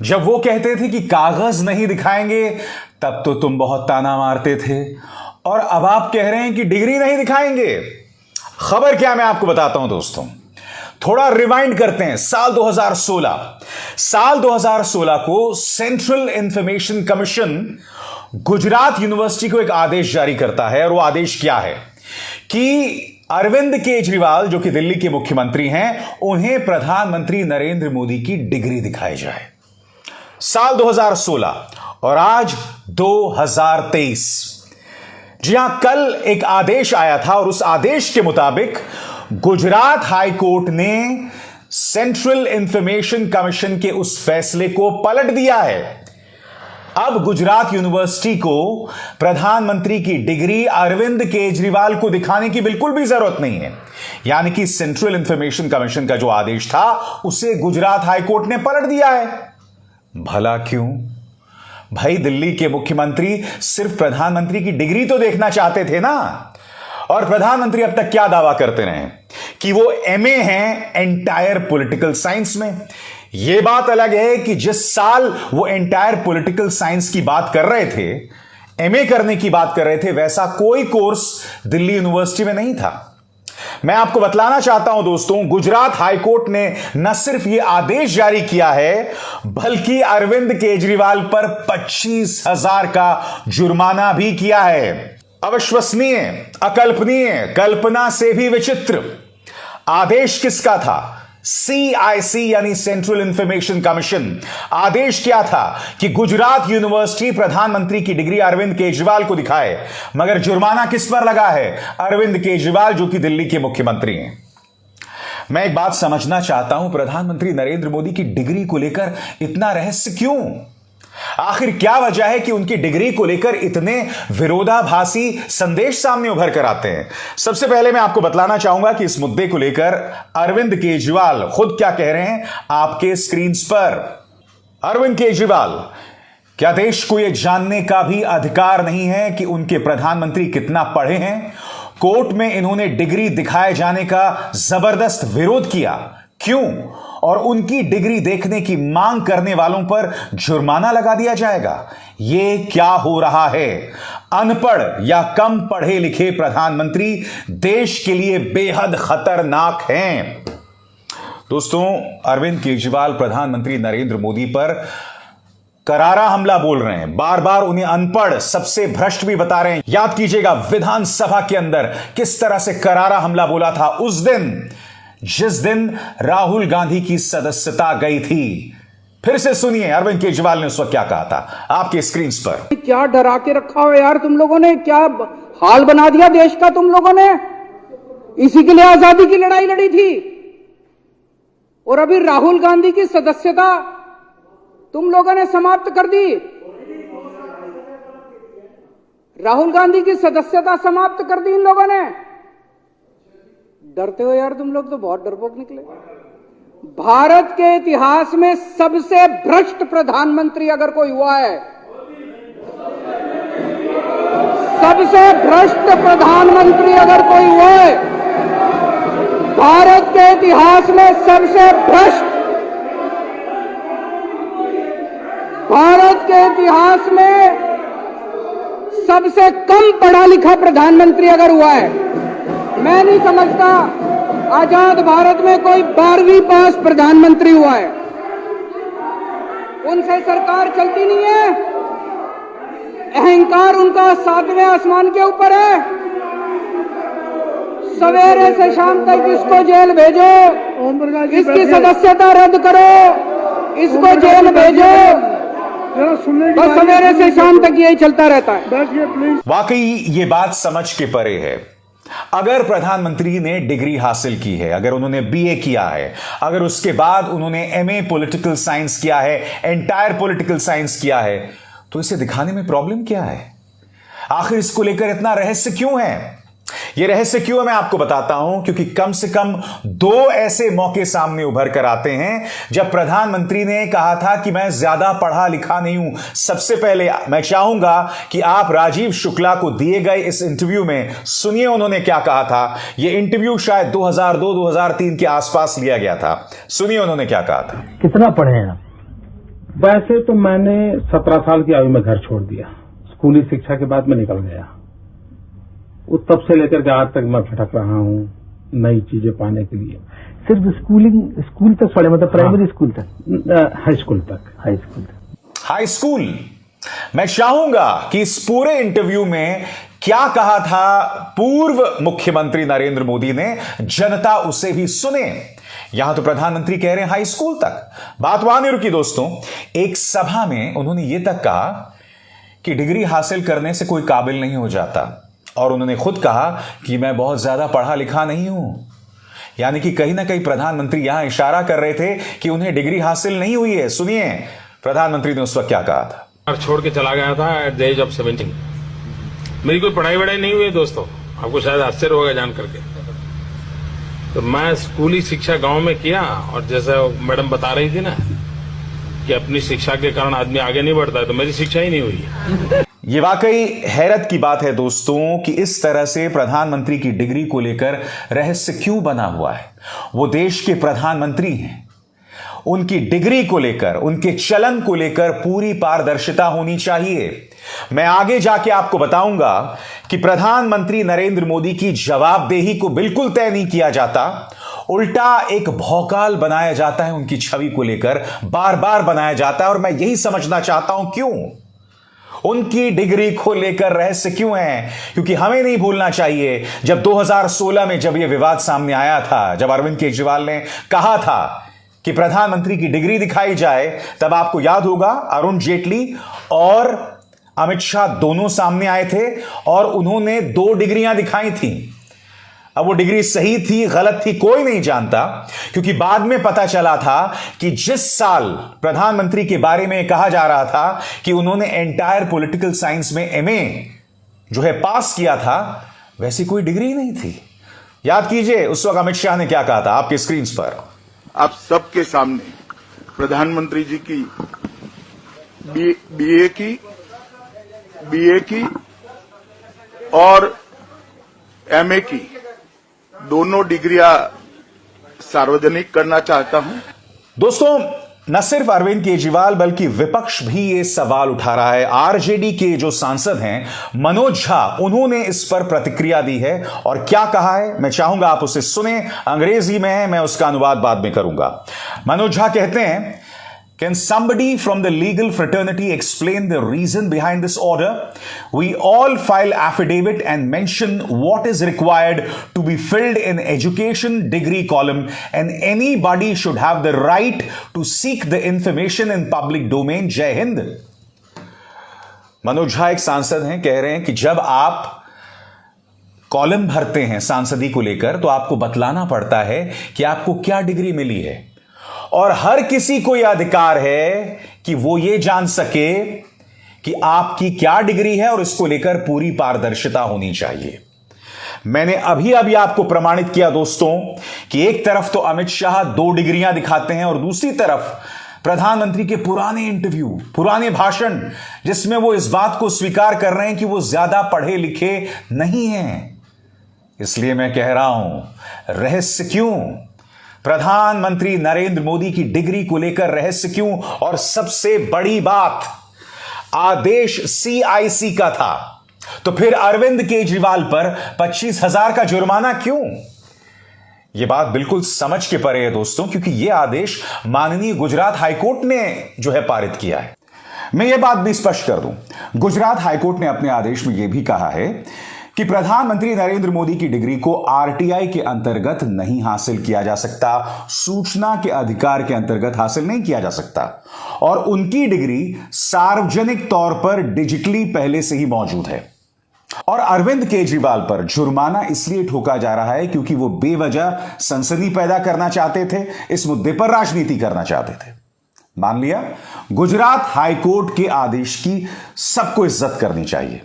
जब वो कहते थे कि कागज नहीं दिखाएंगे तब तो तुम बहुत ताना मारते थे, और अब आप कह रहे हैं कि डिग्री नहीं दिखाएंगे। खबर क्या, मैं आपको बताता हूं दोस्तों। थोड़ा रिवाइंड करते हैं। साल 2016 को central information commission Gujarat university को एक आदेश जारी करता है, और वो आदेश क्या है कि अरविंद केजरीवाल जो कि दिल्ली के मुख्यमंत्री हैं, उन्हें प्रधानमंत्री नरेंद्र मोदी की डिग्री दिखाई जाए। साल 2016 और आज 2023। जी हां, कल एक आदेश आया था, और उस आदेश के मुताबिक गुजरात हाई कोर्ट ने सेंट्रल इंफॉर्मेशन कमीशन के उस फैसले को पलट दिया है। अब गुजरात यूनिवर्सिटी को प्रधानमंत्री की डिग्री अरविंद केजरीवाल को दिखाने की बिल्कुल भी जरूरत नहीं है। यानी कि सेंट्रल इंफॉर्मेशन कमीशन का जो आदेश था उसे गुजरात हाई कोर्ट ने पलट दिया है। भला क्यों? भाई, दिल्ली के मुख्यमंत्री सिर्फ प्रधानमंत्री की डिग्री तो देखना चाहते थे ना। और प्रधानमंत्री अब तक क्या दावा करते रहे कि वो एमए हैं एंटायर पॉलिटिकल साइंस में। यह बात अलग है कि जिस साल वो एंटायर पॉलिटिकल साइंस की बात कर रहे थे, एमए करने की बात कर रहे थे, वैसा कोई कोर्स दिल्ली यूनिवर्सिटी में नहीं था। मैं आपको बतलाना चाहता हूं दोस्तों, गुजरात हाईकोर्ट ने न सिर्फ यह आदेश जारी किया है, बल्कि अरविंद केजरीवाल पर 25,000 का जुर्माना भी किया है। अविश्वसनीय, अकल्पनीय, कल्पना से भी विचित्र। आदेश किसका था? सीआईसी यानी सेंट्रल इंफॉर्मेशन कमीशन। आदेश क्या था कि गुजरात यूनिवर्सिटी प्रधानमंत्री की डिग्री अरविंद केजरीवाल को दिखाए, मगर जुर्माना किस पर लगा है? अरविंद केजरीवाल जो कि दिल्ली के मुख्यमंत्री हैं। मैं एक बात समझना चाहता हूं, प्रधानमंत्री नरेंद्र मोदी की डिग्री को लेकर इतना रहस्य क्यों? आखिर क्या वजह है कि उनकी डिग्री को लेकर इतने विरोधाभासी संदेश सामने उभर कर आते हैं? सबसे पहले मैं आपको बतलाना चाहूंगा कि इस मुद्दे को लेकर अरविंद केजरीवाल खुद क्या कह रहे हैं आपके स्क्रीन पर। अरविंद केजरीवाल, क्या देश को यह जानने का भी अधिकार नहीं है कि उनके प्रधानमंत्री कितना पढ़े हैं? कोर्ट में इन्होंने डिग्री दिखाए जाने का जबरदस्त विरोध किया, क्यों? और उनकी डिग्री देखने की मांग करने वालों पर जुर्माना लगा दिया जाएगा। यह क्या हो रहा है? अनपढ़ या कम पढ़े लिखे प्रधानमंत्री देश के लिए बेहद खतरनाक हैं। दोस्तों, अरविंद केजरीवाल प्रधानमंत्री नरेंद्र मोदी पर करारा हमला बोल रहे हैं, बार बार उन्हें अनपढ़, सबसे भ्रष्ट भी बता रहे हैं। याद कीजिएगा विधानसभा के अंदर किस तरह से करारा हमला बोला था उस दिन जिस दिन राहुल गांधी की सदस्यता गई थी। फिर से सुनिए अरविंद केजरीवाल ने उस वक्त क्या कहा था आपके स्क्रीन पर। क्या डरा के रखा हो यार तुम लोगों ने, क्या हाल बना दिया देश का तुम लोगों ने। इसी के लिए आजादी की लड़ाई लड़ी थी, और अभी राहुल गांधी की सदस्यता तुम लोगों ने समाप्त कर दी। राहुल गांधी की सदस्यता समाप्त कर दी इन लोगों ने। डरते हो यार तुम लोग, तो बहुत डरपोक निकले। भारत के इतिहास में सबसे भ्रष्ट प्रधानमंत्री अगर कोई हुआ है, सबसे भ्रष्ट प्रधानमंत्री अगर कोई हुआ है, भारत के इतिहास में सबसे भ्रष्ट, भारत के इतिहास में सबसे कम पढ़ा लिखा प्रधानमंत्री अगर हुआ है, मैं नहीं समझता आजाद भारत में कोई 12वीं पास प्रधानमंत्री हुआ है। उनसे सरकार चलती नहीं है। अहंकार उनका 7वें आसमान के ऊपर है। सवेरे से शाम तक इसको जेल भेजो, इसकी सदस्यता रद्द करो, इसको जेल भेजो, बस सवेरे से शाम तक यही चलता रहता है। वाकई ये बात समझ के परे है। अगर प्रधानमंत्री ने डिग्री हासिल की है, अगर उन्होंने बीए किया है, अगर उसके बाद उन्होंने एमए पॉलिटिकल साइंस किया है, एंटायर पॉलिटिकल साइंस किया है, तो इसे दिखाने में प्रॉब्लम क्या है? आखिर इसको लेकर इतना रहस्य क्यों है? यह रहस्य क्यों है मैं आपको बताता हूं, क्योंकि कम से कम 2 ऐसे मौके सामने उभर कर आते हैं जब प्रधानमंत्री ने कहा था कि मैं ज्यादा पढ़ा लिखा नहीं हूं। सबसे पहले मैं चाहूंगा कि आप राजीव शुक्ला को दिए गए इस इंटरव्यू में सुनिए उन्होंने क्या कहा था। यह इंटरव्यू शायद 2002-2003 के आसपास लिया गया था। सुनिए उन्होंने क्या कहा था। कितना पढ़े हैं आप? वैसे तो मैंने 17 साल की आयु में घर छोड़ दिया। स्कूली शिक्षा के बाद मैं निकल गया। तब से लेकर के आज तक मैं भटक रहा हूँ नई चीजें पाने के लिए। सिर्फ स्कूल तक पढ़े, मतलब प्राइमरी स्कूल तक? हाई स्कूल तक। High school. मैं चाहूंगा कि इस पूरे इंटरव्यू में क्या कहा था पूर्व मुख्यमंत्री नरेंद्र मोदी ने, जनता उसे भी सुने। यहां तो प्रधानमंत्री कह रहे हैं हाई स्कूल तक। बात वहां नहीं रुकी दोस्तों। एक सभा में उन्होंने यह तक कहा कि डिग्री हासिल करने से कोई काबिल नहीं हो जाता, और उन्होंने खुद कहा कि मैं बहुत ज्यादा पढ़ा लिखा नहीं हूं। यानी कि कहीं ना कहीं प्रधानमंत्री यहां इशारा कर रहे थे कि उन्हें डिग्री हासिल नहीं हुई है। सुनिए प्रधानमंत्री ने उस वक्त क्या कहा था। छोड़ के चला गया था एट द एज ऑफ 17। मेरी कोई पढ़ाई वढ़ाई नहीं हुई है दोस्तों, आपको शायद आश्चर्य होगा जान करके। तो मैं स्कूली शिक्षा गांव में किया, और जैसे मैडम बता रही थी ना कि अपनी शिक्षा के कारण आदमी आगे नहीं बढ़ता है, तो मेरी शिक्षा ही नहीं हुई है। ये वाकई हैरत की बात है दोस्तों कि इस तरह से प्रधानमंत्री की डिग्री को लेकर रहस्य क्यों बना हुआ है। वो देश के प्रधानमंत्री हैं, उनकी डिग्री को लेकर, उनके चलन को लेकर पूरी पारदर्शिता होनी चाहिए। मैं आगे जाके आपको बताऊंगा कि प्रधानमंत्री नरेंद्र मोदी की जवाबदेही को बिल्कुल तय नहीं किया जाता, उल्टा एक भौकाल बनाया जाता है उनकी छवि को लेकर, बार बार बनाया जाता है। और मैं यही समझना चाहता हूं क्यों उनकी डिग्री को लेकर रहस्य क्यों है। क्योंकि हमें नहीं भूलना चाहिए, जब 2016 में जब यह विवाद सामने आया था, जब अरविंद केजरीवाल ने कहा था कि प्रधानमंत्री की डिग्री दिखाई जाए, तब आपको याद होगा अरुण जेटली और अमित शाह दोनों सामने आए थे और उन्होंने 2 डिग्रियां दिखाई थी। अब वो डिग्री सही थी गलत थी कोई नहीं जानता, क्योंकि बाद में पता चला था कि जिस साल प्रधानमंत्री के बारे में कहा जा रहा था कि उन्होंने एंटायर पॉलिटिकल साइंस में एमए जो है पास किया था, वैसी कोई डिग्री नहीं थी। याद कीजिए उस वक्त अमित शाह ने क्या कहा था आपके स्क्रीन पर। आप सबके सामने प्रधानमंत्री जी की बीए की और एमए की दोनों डिग्रियां सार्वजनिक करना चाहता हूं। दोस्तों न सिर्फ अरविंद केजरीवाल बल्कि विपक्ष भी ये सवाल उठा रहा है। आरजेडी के जो सांसद हैं मनोज झा, उन्होंने इस पर प्रतिक्रिया दी है और क्या कहा है मैं चाहूंगा आप उसे सुने। अंग्रेजी में है, मैं उसका अनुवाद बाद में करूंगा। मनोज झा कहते हैं, Can somebody from the legal fraternity explain the reason behind this order? We all file affidavit and mention what is required to be filled in education degree column, and anybody should have the right to seek the information in public domain. जय हिंद। मनोज झा एक सांसद हैं, कह रहे हैं कि जब आप कॉलम भरते हैं सांसदी को लेकर तो आपको बतलाना पड़ता है कि आपको क्या डिग्री मिली है, और हर किसी को यह अधिकार है कि वो ये जान सके कि आपकी क्या डिग्री है, और इसको लेकर पूरी पारदर्शिता होनी चाहिए। मैंने अभी आपको प्रमाणित किया दोस्तों कि एक तरफ तो अमित शाह 2 डिग्रियां दिखाते हैं और दूसरी तरफ प्रधानमंत्री के पुराने इंटरव्यू, पुराने भाषण, जिसमें वो इस बात को स्वीकार कर रहे हैं कि वो ज्यादा पढ़े लिखे नहीं हैं। इसलिए मैं कह रहा हूं रहस्य क्यों, प्रधानमंत्री नरेंद्र मोदी की डिग्री को लेकर रहस्य क्यों। और सबसे बड़ी बात, आदेश सीआईसी का था, तो फिर अरविंद केजरीवाल पर 25,000 का जुर्माना क्यों। यह बात बिल्कुल समझ के परे है दोस्तों, क्योंकि यह आदेश माननीय गुजरात हाईकोर्ट ने जो है पारित किया है। मैं यह बात भी स्पष्ट कर दूं, गुजरात हाईकोर्ट ने अपने आदेश में यह भी कहा है कि प्रधानमंत्री नरेंद्र मोदी की डिग्री को आरटीआई के अंतर्गत नहीं हासिल किया जा सकता, सूचना के अधिकार के अंतर्गत हासिल नहीं किया जा सकता, और उनकी डिग्री सार्वजनिक तौर पर डिजिटली पहले से ही मौजूद है। और अरविंद केजरीवाल पर जुर्माना इसलिए ठोका जा रहा है क्योंकि वो बेवजह सनसनी पैदा करना चाहते थे, इस मुद्दे पर राजनीति करना चाहते थे। मान लिया, गुजरात हाईकोर्ट के आदेश की सबको इज्जत करनी चाहिए।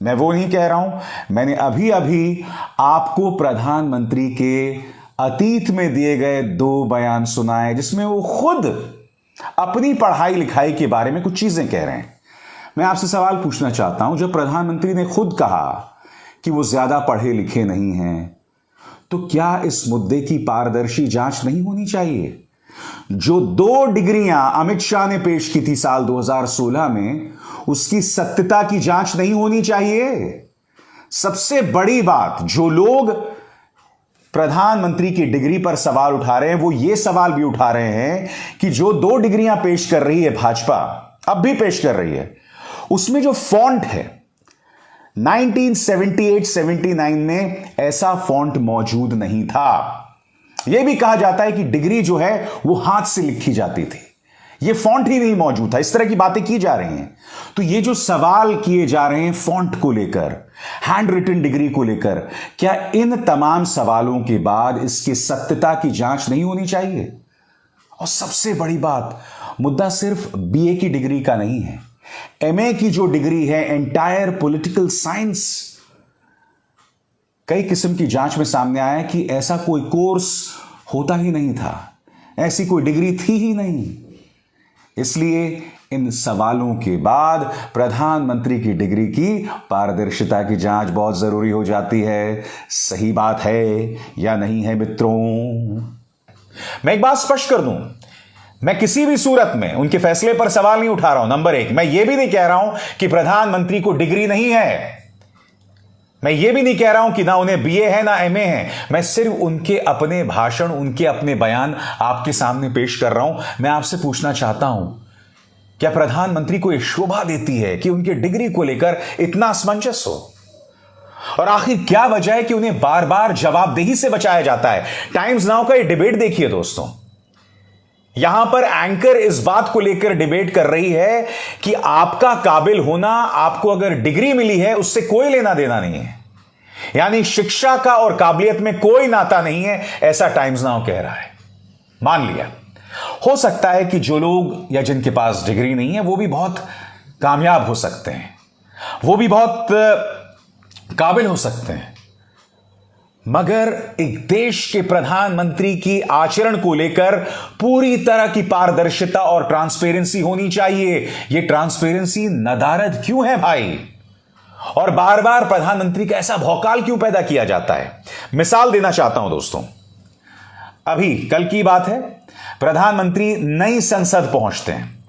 मैं वो नहीं कह रहा हूं, मैंने अभी आपको प्रधानमंत्री के अतीत में दिए गए 2 बयान सुनाए जिसमें वो खुद अपनी पढ़ाई लिखाई के बारे में कुछ चीजें कह रहे हैं। मैं आपसे सवाल पूछना चाहता हूं, जब प्रधानमंत्री ने खुद कहा कि वो ज्यादा पढ़े लिखे नहीं हैं, तो क्या इस मुद्दे की पारदर्शी जांच नहीं होनी चाहिए? जो 2 डिग्रियां अमित शाह ने पेश की थी साल 2016 में, उसकी सत्यता की जांच नहीं होनी चाहिए। सबसे बड़ी बात, जो लोग प्रधानमंत्री की डिग्री पर सवाल उठा रहे हैं, वो ये सवाल भी उठा रहे हैं कि जो 2 डिग्रियां पेश कर रही है भाजपा, अब भी पेश कर रही है, उसमें जो फॉन्ट है 1978-79 में ऐसा फॉन्ट मौजूद नहीं था। यह भी कहा जाता है कि डिग्री जो है वो हाथ से लिखी जाती थी, ये फॉन्ट ही नहीं मौजूद था। इस तरह की बातें की जा रही हैं। तो ये जो सवाल किए जा रहे हैं फॉन्ट को लेकर, हैंड रिटन डिग्री को लेकर, क्या इन तमाम सवालों के बाद इसकी सत्यता की जांच नहीं होनी चाहिए? और सबसे बड़ी बात, मुद्दा सिर्फ बीए की डिग्री का नहीं है, एमए की जो डिग्री है, एंटायर पॉलिटिकल साइंस, कई किस्म की जांच में सामने आया है कि ऐसा कोई कोर्स होता ही नहीं था, ऐसी कोई डिग्री थी ही नहीं। इसलिए इन सवालों के बाद प्रधानमंत्री की डिग्री की पारदर्शिता की जांच बहुत जरूरी हो जाती है। सही बात है या नहीं है मित्रों? मैं एक बात स्पष्ट कर दूं, मैं किसी भी सूरत में उनके फैसले पर सवाल नहीं उठा रहा हूं। नंबर 1, मैं यह भी नहीं कह रहा हूं कि प्रधानमंत्री को डिग्री नहीं है, मैं यह भी नहीं कह रहा हूं कि ना उन्हें बीए है ना एमए है। मैं सिर्फ उनके अपने भाषण, उनके अपने बयान आपके सामने पेश कर रहा हूं। मैं आपसे पूछना चाहता हूं, क्या प्रधानमंत्री को यह शोभा देती है कि उनकी डिग्री को लेकर इतना असमंजस हो? और आखिर क्या वजह है कि उन्हें बार बार जवाबदेही से बचाया जाता है? टाइम्स नाउ का यह डिबेट देखिए दोस्तों, यहां पर एंकर इस बात को लेकर डिबेट कर रही है कि आपका काबिल होना, आपको अगर डिग्री मिली है, उससे कोई लेना देना नहीं है, यानी शिक्षा का और काबिलियत में कोई नाता नहीं है, ऐसा टाइम्स नाउ कह रहा है। मान लिया, हो सकता है कि जो लोग या जिनके पास डिग्री नहीं है वो भी बहुत कामयाब हो सकते हैं, वो भी बहुत काबिल हो सकते हैं, मगर एक देश के प्रधानमंत्री की आचरण को लेकर पूरी तरह की पारदर्शिता और ट्रांसपेरेंसी होनी चाहिए। यह ट्रांसपेरेंसी नदारद क्यों है भाई? और बार बार प्रधानमंत्री का ऐसा भौकाल क्यों पैदा किया जाता है? मिसाल देना चाहता हूं दोस्तों, अभी कल की बात है, प्रधानमंत्री नई संसद पहुंचते हैं।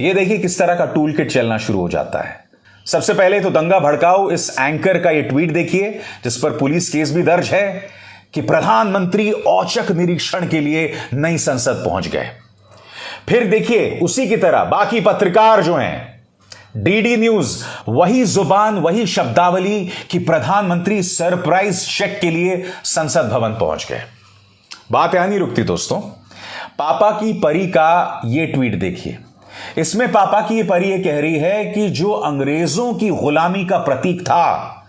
यह देखिए किस तरह का टूल किट चलना शुरू हो जाता है। सबसे पहले तो दंगा भड़काओ इस एंकर का यह ट्वीट देखिए, जिस पर पुलिस केस भी दर्ज है कि प्रधानमंत्री औचक निरीक्षण के लिए नई संसद पहुंच गए। फिर देखिए उसी की तरह बाकी पत्रकार जो हैं, डीडी न्यूज, वही जुबान, वही शब्दावली कि प्रधानमंत्री सरप्राइज चेक के लिए संसद भवन पहुंच गए। बात यहां नहीं रुकती दोस्तों, पापा की परी का यह ट्वीट देखिए। इसमें पापा की ये परी ये कह रही है कि जो अंग्रेजों की गुलामी का प्रतीक था,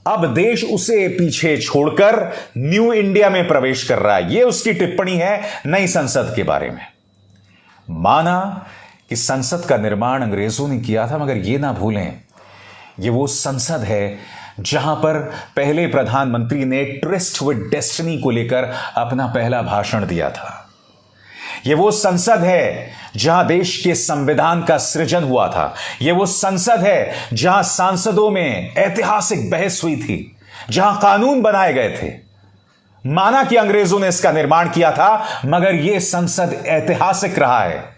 अब देश उसे पीछे छोड़कर न्यू इंडिया में प्रवेश कर रहा है। ये उसकी टिप्पणी है नई संसद के बारे में। माना कि संसद का निर्माण अंग्रेजों ने किया था, मगर यह ना भूलें, यह वो संसद है जहां पर पहले प्रधानमंत्री ने ट्रिस्ट विद डेस्टिनी को लेकर अपना पहला भाषण दिया था। यह वो संसद है जहां देश के संविधान का सृजन हुआ था। यह वो संसद है जहां सांसदों में ऐतिहासिक बहस हुई थी, जहां कानून बनाए गए थे। माना कि अंग्रेजों ने इसका निर्माण किया था, मगर यह संसद ऐतिहासिक रहा है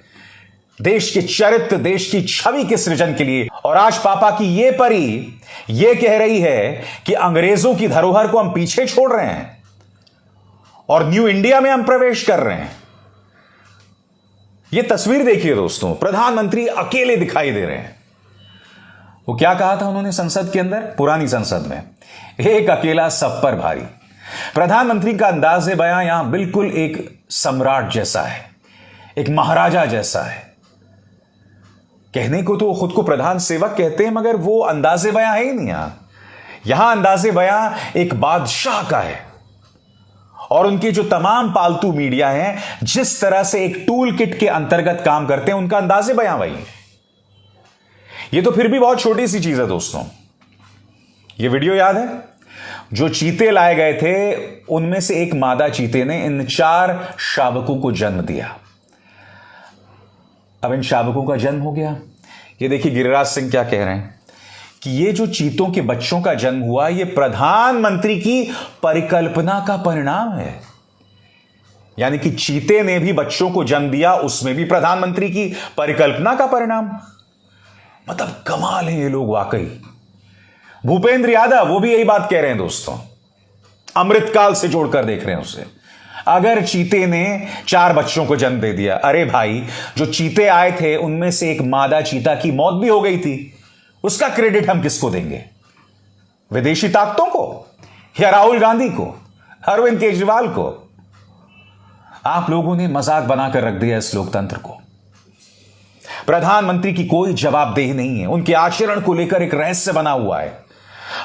देश के चरित्र, देश की छवि के सृजन के लिए। और आज पापा की यह परी यह कह रही है कि अंग्रेजों की धरोहर को हम पीछे छोड़ रहे हैं और न्यू इंडिया में हम प्रवेश कर रहे हैं। यह तस्वीर देखिए दोस्तों, प्रधानमंत्री अकेले दिखाई दे रहे हैं। वो क्या कहा था उन्होंने संसद के अंदर, पुरानी संसद में, एक अकेला सब पर भारी। प्रधानमंत्री का अंदाज़े बयां यहां बिल्कुल एक सम्राट जैसा है, एक महाराजा जैसा है। कहने को तो खुद को प्रधान सेवक कहते हैं, मगर वो अंदाज़े बयां है ही नहीं। यहां अंदाज़े बयां एक बादशाह का है। और उनके जो तमाम पालतू मीडिया हैं, जिस तरह से एक टूल किट के अंतर्गत काम करते हैं, उनका अंदाज़े बयां वही है। यह तो फिर भी बहुत छोटी सी चीज है दोस्तों। यह वीडियो याद है, जो चीते लाए गए थे, उनमें से एक मादा चीते ने इन 4 शावकों को जन्म दिया। अब इन शावकों का जन्म हो गया। ये देखिए गिरिराज सिंह क्या कह रहे हैं कि ये जो चीतों के बच्चों का जन्म हुआ, ये प्रधानमंत्री की परिकल्पना का परिणाम है। यानी कि चीते ने भी बच्चों को जन्म दिया, उसमें भी प्रधानमंत्री की परिकल्पना का परिणाम। मतलब कमाल है ये लोग वाकई। भूपेंद्र यादव वो भी यही बात कह रहे हैं दोस्तों, अमृतकाल से जोड़कर देख रहे हैं उसे। अगर चीते ने 4 बच्चों को जन्म दे दिया, अरे भाई जो चीते आए थे उनमें से एक मादा चीता की मौत भी हो गई थी, उसका क्रेडिट हम किसको देंगे? विदेशी ताकतों को या राहुल गांधी को, अरविंद केजरीवाल को? आप लोगों ने मजाक बनाकर रख दिया इस लोकतंत्र को। प्रधानमंत्री की कोई जवाबदेही नहीं है, उनके आचरण को लेकर एक रहस्य बना हुआ है।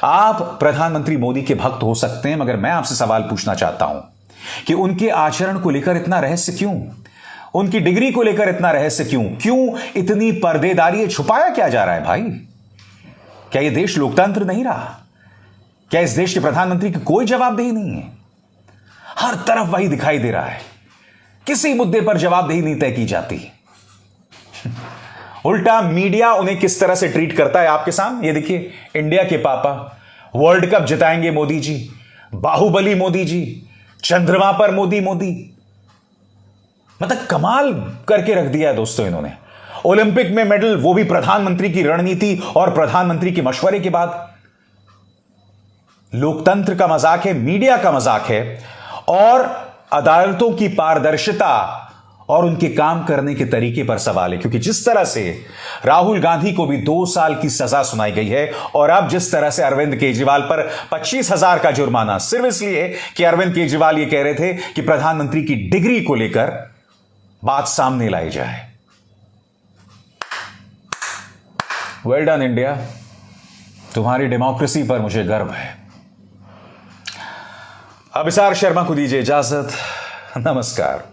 आप प्रधानमंत्री मोदी के भक्त हो सकते हैं, मगर मैं आपसे सवाल पूछना चाहता हूं कि उनके आचरण को लेकर इतना रहस्य क्यों? उनकी डिग्री को लेकर इतना रहस्य क्यों? क्यों इतनी पर्देदारी? छुपाया क्या जा रहा है भाई? क्या यह देश लोकतंत्र नहीं रहा? क्या इस देश के प्रधानमंत्री की कोई जवाबदेही नहीं है? हर तरफ वही दिखाई दे रहा है, किसी मुद्दे पर जवाबदेही नहीं तय की जाती। उल्टा मीडिया उन्हें किस तरह से ट्रीट करता है आपके सामने ये देखिए। इंडिया के पापा, वर्ल्ड कप जिताएंगे मोदी जी, बाहुबली मोदी जी, चंद्रमा पर मोदी मोदी। मतलब कमाल करके रख दिया है दोस्तों इन्होंने। ओलंपिक में मेडल, वो भी प्रधानमंत्री की रणनीति और प्रधानमंत्री के मशवरे के बाद। लोकतंत्र का मजाक है, मीडिया का मजाक है, और अदालतों की पारदर्शिता और उनके काम करने के तरीके पर सवाल है। क्योंकि जिस तरह से राहुल गांधी को भी 2 साल की सजा सुनाई गई है, और अब जिस तरह से अरविंद केजरीवाल पर 25,000 का जुर्माना, सिर्फ इसलिए कि अरविंद केजरीवाल ये कह रहे थे कि प्रधानमंत्री की डिग्री को लेकर बात सामने लाई जाए। वेल डन इंडिया, तुम्हारी डेमोक्रेसी पर मुझे गर्व है। अभिसार शर्मा को दीजिए इजाजत। नमस्कार।